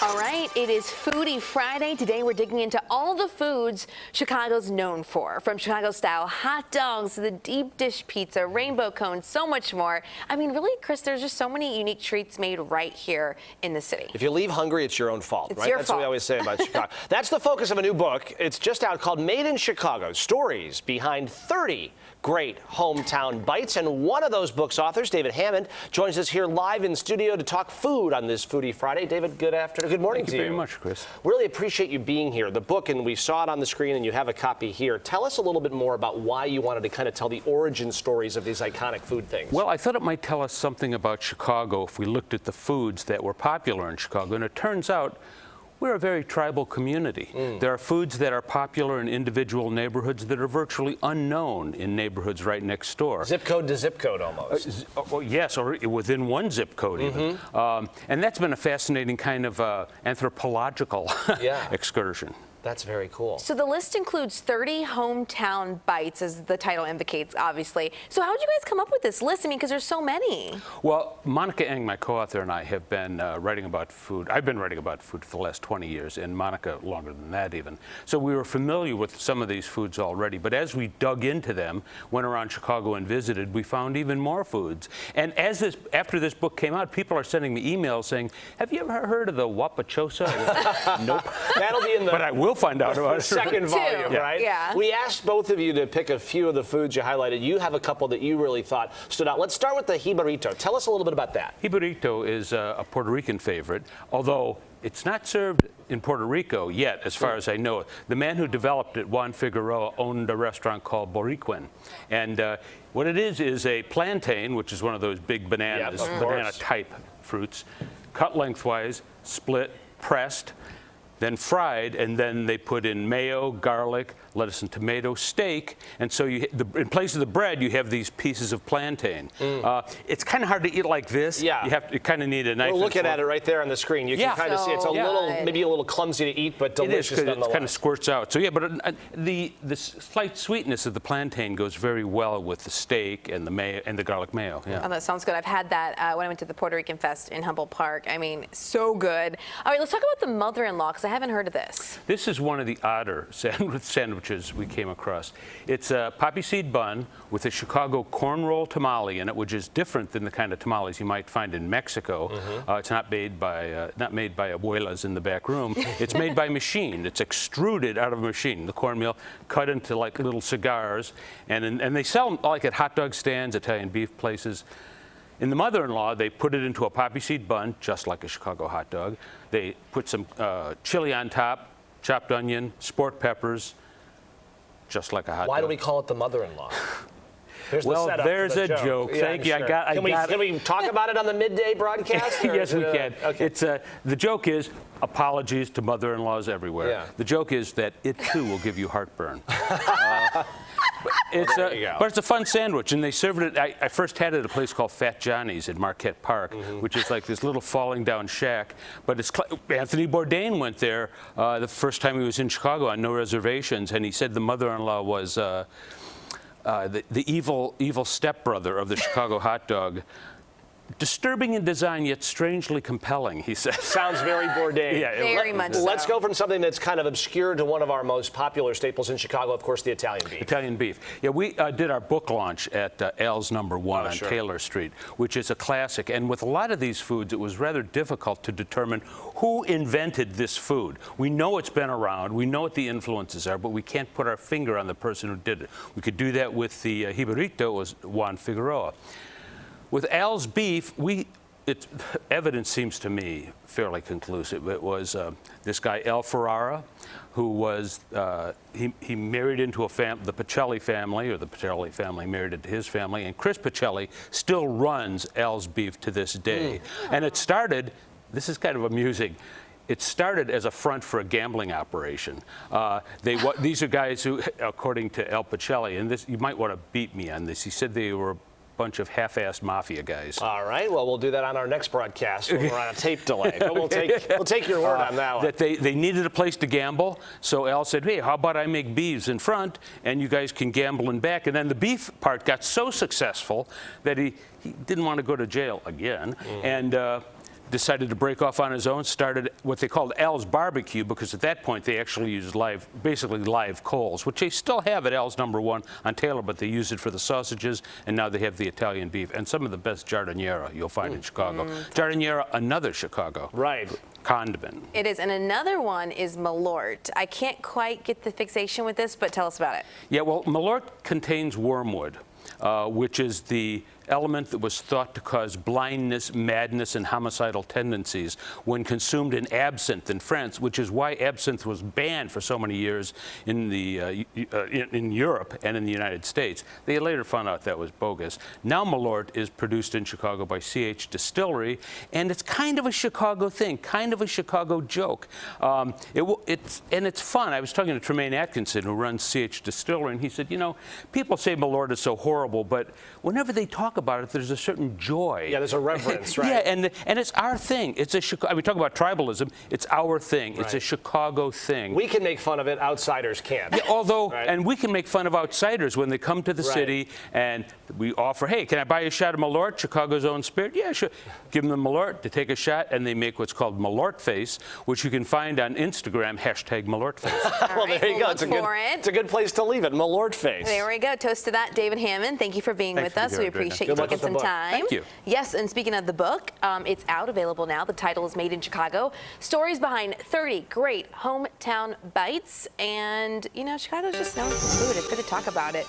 All right, it is Foodie Friday. Today we're digging into all the foods Chicago's known for, from Chicago-style hot dogs to the deep dish pizza, rainbow cones, so much more. I mean, really, Chris, there's just so many unique treats made right here in the city. If you leave hungry, it's your own fault, it's right? Your That's fault. what we always say about Chicago. That's the focus of a new book. It's just out called Made in Chicago, Stories Behind 30 Great Hometown Bites. And one of those book's authors, David Hammond, joins us here live in studio to talk food on this Foodie Friday. David, good afternoon. Good morning to you. Thank you very much, Chris. Really appreciate you being here. The book, and we saw it on the screen, and you have a copy here. Tell us a little bit more about why you wanted to kind of tell the origin stories of these iconic food things. Well, I thought it might tell us something about Chicago if we looked at the foods that were popular in Chicago. And it turns out we're a very tribal community. There are foods that are popular in individual neighborhoods that are virtually unknown in neighborhoods right next door. Zip code to zip code almost. Yes, or within one zip code even. And that's been a fascinating kind of anthropological excursion. That's very cool. So the list includes 30 hometown bites, as the title indicates, obviously. So how did you guys come up with this list? I mean, because there's so many. Well, Monica Eng, my co-author, and I have been writing about food. I've been writing about food for the last 20 years, and Monica longer than that even. So we were familiar with some of these foods already. But as we dug into them, went around Chicago and visited, we found even more foods. And after this book came out, people are sending me emails saying, "Have you ever heard of the Wapachosa?" Nope. That'll be in the... But I will find out about it. Second volume, right? Yeah. We asked both of you to pick a few of the foods you highlighted. You have a couple that you really thought stood out. Let's start with the jibarito. Tell us a little bit about that. Jibarito is a Puerto Rican favorite, although it's not served in Puerto Rico yet, as far as I know. The man who developed it, Juan Figueroa, owned a restaurant called Boricuan. And what it is a plantain, which is one of those big bananas, banana-type fruits, cut lengthwise, split, pressed, then fried, and then they put in mayo, garlic, lettuce and tomato, steak, and so in place of the bread, you have these pieces of plantain. It's kind of hard to eat like this. Yeah. You kind of need a knife. We're looking at it right there on the screen. You can kind of see it's a little, maybe a little clumsy to eat, but delicious nonetheless. It kind of squirts out. So yeah, but the slight sweetness of the plantain goes very well with the steak and the mayo and the garlic mayo. Yeah. Oh, that sounds good. I've had that when I went to the Puerto Rican Fest in Humboldt Park. I mean, so good. All right, let's talk about the mother-in-law, because I haven't heard of this. This is one of the odder sandwiches we came across. It's a poppy seed bun with a Chicago corn roll tamale in it, which is different than the kind of tamales you might find in Mexico. It's not made by abuelas in the back room. It's made by machine. It's extruded out of a machine. The cornmeal cut into like little cigars, and they sell them like at hot dog stands, Italian beef places. In the mother-in-law, they put it into a poppy seed bun, just like a Chicago hot dog. They put some chili on top, chopped onion, sport peppers, just like a hot dog. Why do we call it the mother-in-law? There's a joke. Yeah, Thank you. Sure. Can we talk about it on the midday broadcast? Yes, we can. Okay. It's the joke is apologies to mother-in-laws everywhere. Yeah. The joke is that it too will give you heartburn. But it's a fun sandwich, and they serve it. I first had it at a place called Fat Johnny's in Marquette Park, which is like this little falling down shack. But Anthony Bourdain went there the first time he was in Chicago on no reservations, and he said the mother-in-law was the evil stepbrother of the Chicago hot dog. Disturbing in design, yet strangely compelling, he says. Sounds very Bourdain. Yeah, very much so. Let's go from something that's kind of obscure to one of our most popular staples in Chicago, of course, the Italian beef. Italian beef. Yeah, we did our book launch at Al's Number 1 on Taylor Street, which is a classic. And with a lot of these foods, it was rather difficult to determine who invented this food. We know it's been around, we know what the influences are, but we can't put our finger on the person who did it. We could do that with the jibarito, it was Juan Figueroa. With Al's beef, evidence seems to me fairly conclusive. It was this guy, Al Ferrara, who was, he married into the Pacelli family, or the Pacelli family married into his family, and Chris Pacelli still runs Al's Beef to this day. And it started, this is kind of amusing, it started as a front for a gambling operation. These are guys who, according to Al Pacelli, and this, you might want to beat me on this, he said they were bunch of half-assed mafia guys. All right, well, we'll do that on our next broadcast when we're on a tape delay. But we'll take your word on that one. That they needed a place to gamble, so Al said, hey, how about I make beefs in front, and you guys can gamble in back. And then the beef part got so successful that he didn't want to go to jail again. And decided to break off on his own, started what they called Al's Barbecue, because at that point they actually used basically live coals, which they still have at Al's #1 on Taylor, but they use it for the sausages, and now they have the Italian beef and some of the best giardiniera you'll find in Chicago. Giardiniera, another Chicago condiment. It is, and another one is malort. I can't quite get the fixation with this, but tell us about it. Yeah, well, malort contains wormwood, which is the element that was thought to cause blindness, madness, and homicidal tendencies when consumed in absinthe in France, which is why absinthe was banned for so many years in in Europe and in the United States. They later found out that was bogus. Now malort is produced in Chicago by CH Distillery, and it's kind of a Chicago thing, kind of a Chicago joke. It's fun. I was talking to Tremaine Atkinson, who runs CH Distillery, and he said, you know, people say malort is so horrible, but whenever they talk about it, there's a certain joy. Yeah, there's a reverence, right? Yeah, and it's our thing. It's a Chicago. We talk about tribalism. It's our thing. It's a Chicago thing. We can make fun of it. Outsiders can't. Yeah, although, and we can make fun of outsiders when they come to the city and we offer, hey, can I buy you a shot of malort, Chicago's own spirit? Yeah, sure. Give them the malort, they take a shot, and they make what's called malort face, which you can find on Instagram, #malort face. Well, there you go. It's a good place to leave it. Malort face. There we go. Toast to that, David Hammond. Thank you for being with us. We appreciate you taking some time. Thank you. Yes, and speaking of the book, it's out, available now. The title is Made in Chicago. Stories behind 30 great hometown bites. And, you know, Chicago's just known for food. It's good to talk about it.